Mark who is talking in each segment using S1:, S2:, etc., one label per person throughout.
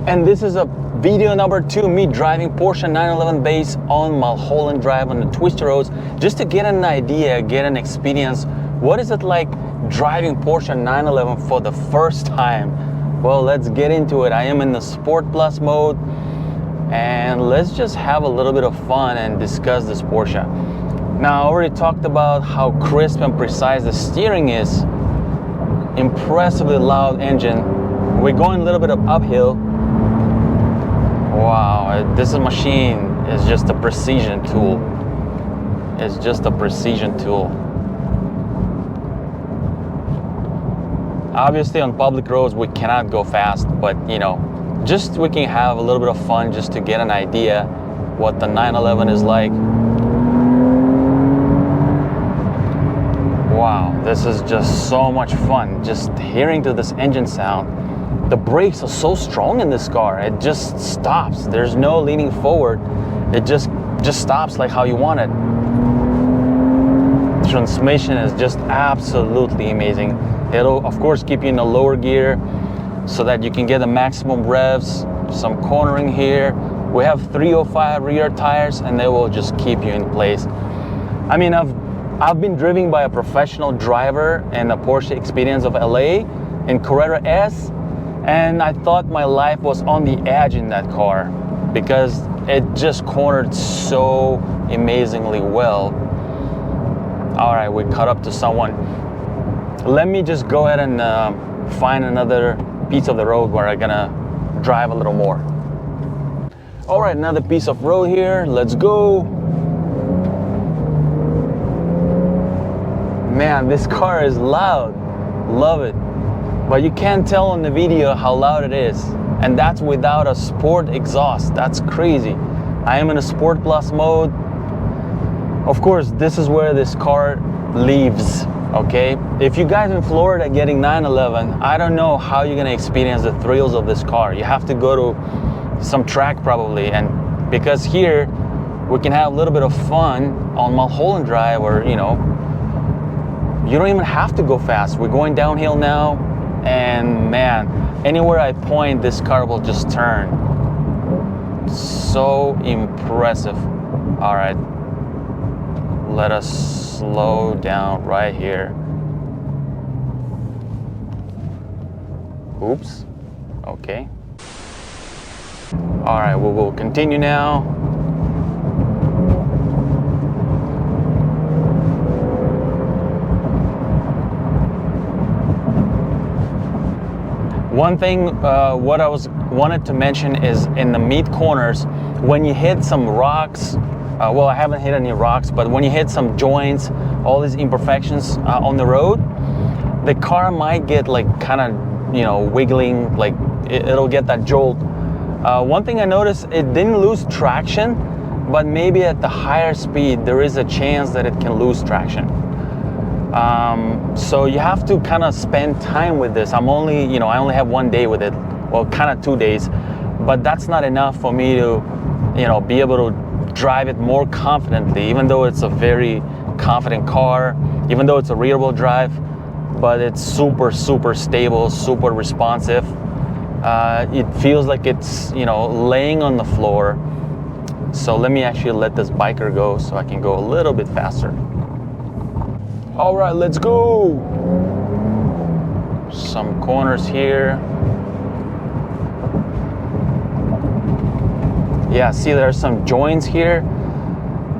S1: And this is a video number 2, me driving Porsche 911 base on Mulholland Drive on the Twisty roads, just to get an idea, get an experience. What is it like driving Porsche 911 for the first time? Well, let's get into it. I am in the Sport Plus mode, and let's just have a little bit of fun and discuss this Porsche. Now, I already talked about how crisp and precise the steering is. Impressively loud engine. We're going a little bit of uphill. Wow, this machine is just a precision tool. It's just a precision tool. Obviously on public roads we cannot go fast, but you know, just we can have a little bit of fun just to get an idea what the 911 is like. Wow, this is just so much fun, just hearing to this engine sound. The brakes are so strong in this car, it just stops. There's no leaning forward. It just stops like how you want it. The transmission is just absolutely amazing. It'll of course keep you in the lower gear so that you can get the maximum revs. Some cornering here. We have 305 rear tires and they will just keep you in place. I mean, I've been driven by a professional driver in the Porsche Experience of LA in Carrera S, and I thought my life was on the edge in that car because it just cornered so amazingly well. All right, we caught up to someone. Let me just go ahead and find another piece of the road where I'm gonna drive a little more. All right, another piece of road here. Let's go. Man, this car is loud. Love it. But you can't tell on the video how loud it is. And that's without a sport exhaust. That's crazy. I am in a Sport Plus mode. Of course, this is where this car leaves, okay? If you guys in Florida getting 911, I don't know how you're gonna experience the thrills of this car. You have to go to some track probably, and because here, we can have a little bit of fun on Mulholland Drive, or you know, you don't even have to go fast. We're going downhill now, and man, anywhere I point, this car will just turn. So impressive. All right, let us slow down right here. Oops, okay. All right, we will continue now. One thing what I wanted to mention is in the mid corners, when you hit some rocks, well, I haven't hit any rocks, but when you hit some joints, all these imperfections on the road, the car might get like kind of, you know, wiggling, like it'll get that jolt. One thing I noticed, it didn't lose traction, but maybe at the higher speed, there is a chance that it can lose traction. So you have to kind of spend time with this. I only have 1 day with it, well, kind of 2 days, but that's not enough for me to, you know, be able to drive it more confidently, even though it's a very confident car, even though it's a rear-wheel drive, but it's super, super stable, super responsive. It feels like it's, you know, laying on the floor. So let me actually let this biker go so I can go a little bit faster. All right, let's go. Some corners here. Yeah, see there's some joints here.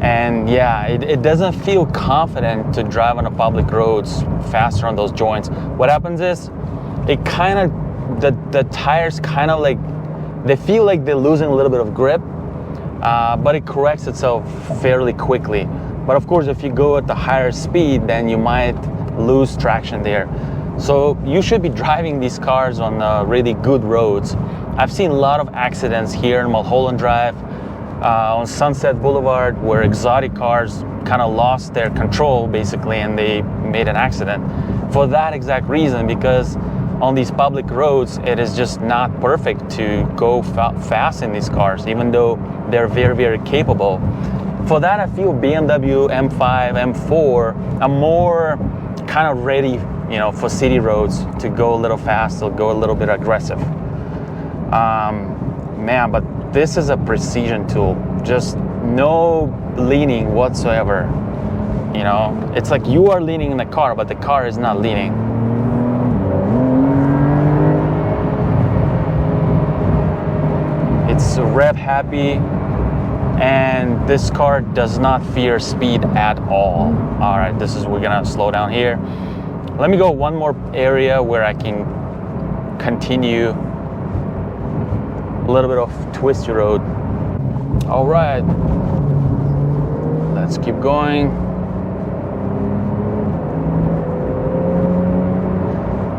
S1: And yeah, it doesn't feel confident to drive on the public roads faster on those joints. What happens is, it kind of, the tires kind of like, they feel like they're losing a little bit of grip, but it corrects itself fairly quickly. But of course, if you go at the higher speed, then you might lose traction there. So you should be driving these cars on really good roads. I've seen a lot of accidents here in Mulholland Drive, on Sunset Boulevard, where exotic cars kind of lost their control basically, and they made an accident. For that exact reason, because on these public roads, it is just not perfect to go fast in these cars, even though they're very, very capable. For that, I feel BMW M5, M4 are more kind of ready, you know, for city roads to go a little fast or go a little bit aggressive. Man, but this is a precision tool, just no leaning whatsoever. You know, it's like you are leaning in the car, but the car is not leaning. It's rev happy, and this car does not fear speed at all. All right, we're gonna slow down here. Let me go one more area where I can continue a little bit of twisty road. All right, let's keep going.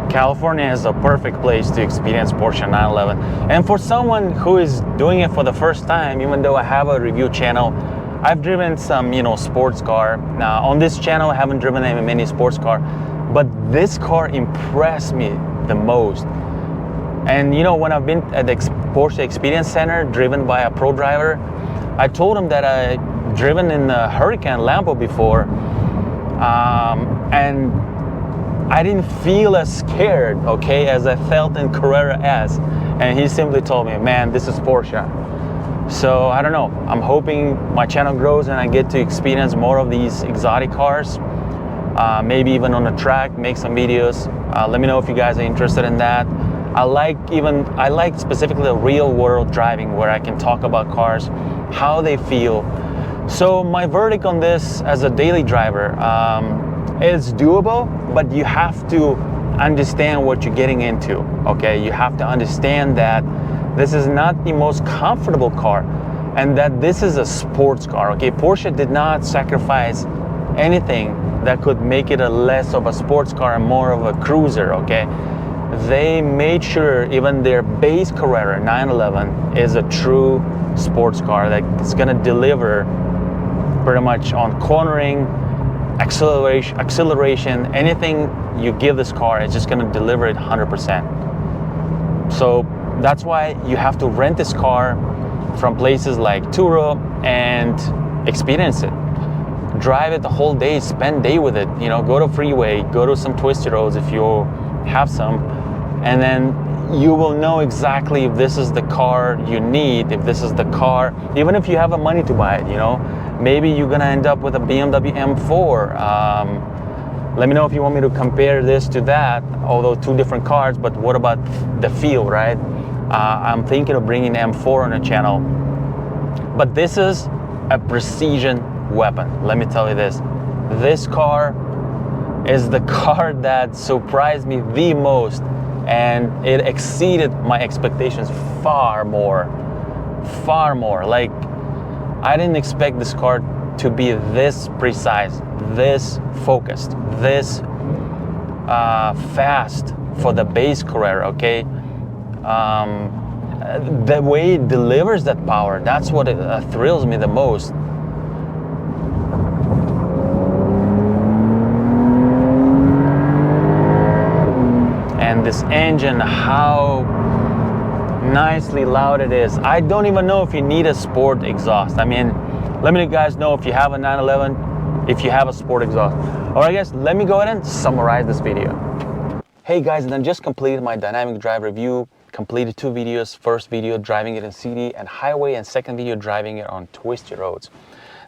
S1: California is a perfect place to experience Porsche 911. And for someone who is doing it for the first time, even though I have a review channel, I've driven some, sports car. Now on this channel, I haven't driven many sports car, but this car impressed me the most. And when I've been at the Porsche Experience Center, driven by a pro driver, I told him that I've driven in the Hurricane Lambo before, and I didn't feel as scared, okay, as I felt in Carrera S. And he simply told me, man, this is Porsche. So I don't know, I'm hoping my channel grows and I get to experience more of these exotic cars. Maybe even on the track, make some videos. Let me know if you guys are interested in that. I like specifically the real world driving, where I can talk about cars, how they feel. So my verdict on this as a daily driver, it's doable, but you have to understand what you're getting into, okay? You have to understand that this is not the most comfortable car, and that this is a sports car, okay? Porsche did not sacrifice anything that could make it a less of a sports car and more of a cruiser, okay? They made sure even their base Carrera 911 is a true sports car that's gonna deliver pretty much on cornering, acceleration, anything you give this car, it's just gonna deliver it 100%. So that's why you have to rent this car from places like Turo and experience it. Drive it the whole day, spend day with it, go to freeway, go to some twisty roads if you have some, and then you will know exactly if this is the car you need, if this is the car, even if you have the money to buy it, maybe you're gonna end up with a BMW M4. Let me know if you want me to compare this to that, although two different cars, but what about the feel, right? I'm thinking of bringing M4 on the channel, but this is a precision weapon. Let me tell you this car is the car that surprised me the most, and it exceeded my expectations far more. Like, I didn't expect this car to be this precise, this focused, this fast for the base Carrera, okay? The way it delivers that power, that's what thrills me the most. And this engine, how nicely loud it is. I don't even know if you need a sport exhaust. I mean, let me guys know if you have a 911, if you have a sport exhaust. All right guys, let me go ahead and summarize this video. Hey guys, and I just completed my dynamic drive review, completed 2 videos. First video driving it in city and highway, and second video driving it on twisty roads.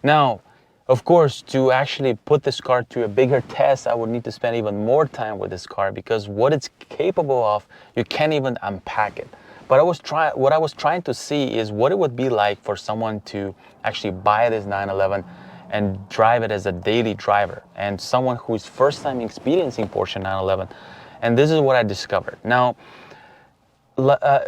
S1: Now, of course, to actually put this car to a bigger test, I would need to spend even more time with this car, because what it's capable of, you can't even unpack it. But what I was trying to see is what it would be like for someone to actually buy this 911 and drive it as a daily driver, and someone who is first time experiencing Porsche 911. And this is what I discovered. Now,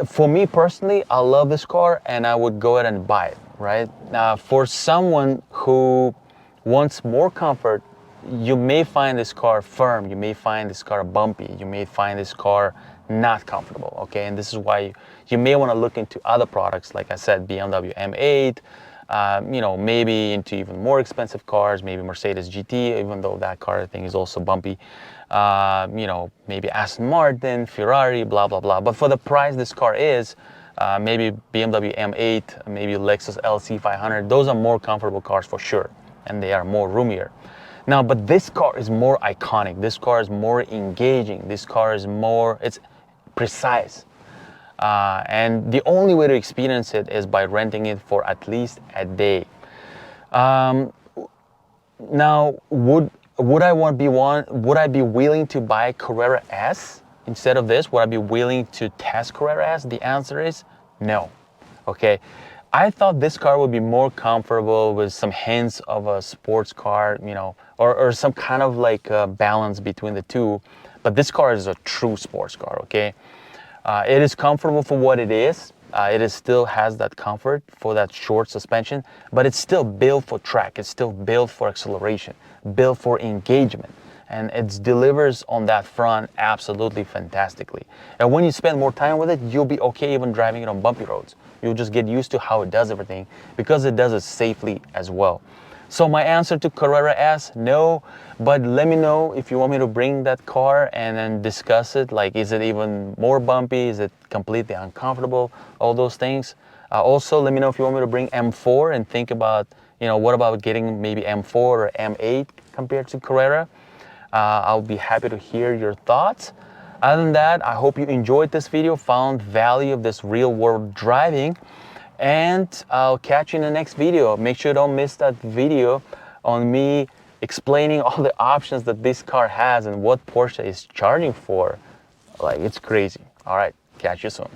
S1: for me personally, I love this car and I would go ahead and buy it, right? Now, for someone who wants more comfort, you may find this car firm, you may find this car bumpy, you may find this car not comfortable, okay? And this is why you may want to look into other products, like I said, BMW M8, maybe into even more expensive cars, maybe Mercedes GT, even though that car I think is also bumpy. Maybe Aston Martin, Ferrari, blah, blah, blah. But for the price this car is, maybe BMW M8, maybe Lexus LC500, those are more comfortable cars for sure, and they are more roomier. Now, but this car is more iconic. This car is more engaging. This car is more, it's precise. And the only way to experience it is by renting it for at least a day. Now, would I be willing to buy Carrera S instead of this? Would I be willing to test Carrera S? The answer is no. Okay, I thought this car would be more comfortable with some hints of a sports car, you know, or some kind of like balance between the two. But this car is a true sports car. Okay, it is comfortable for what it is. Still has that comfort for that short suspension, but it's still built for track. It's still built for acceleration, built for engagement, and it delivers on that front absolutely fantastically. And when you spend more time with it, you'll be okay even driving it on bumpy roads. You'll just get used to how it does everything because it does it safely as well. So my answer to Carrera S, no, but let me know if you want me to bring that car and then discuss it. Like, is it even more bumpy? Is it completely uncomfortable? All those things. Also, let me know if you want me to bring M4 and think about, you know, what about getting maybe M4 or M8 compared to Carrera? I'll be happy to hear your thoughts. Other than that, I hope you enjoyed this video, found value of this real world driving, and I'll catch you in the next video. Make sure you don't miss that video on me explaining all the options that this car has and what Porsche is charging for. Like, it's crazy. All right, catch you soon.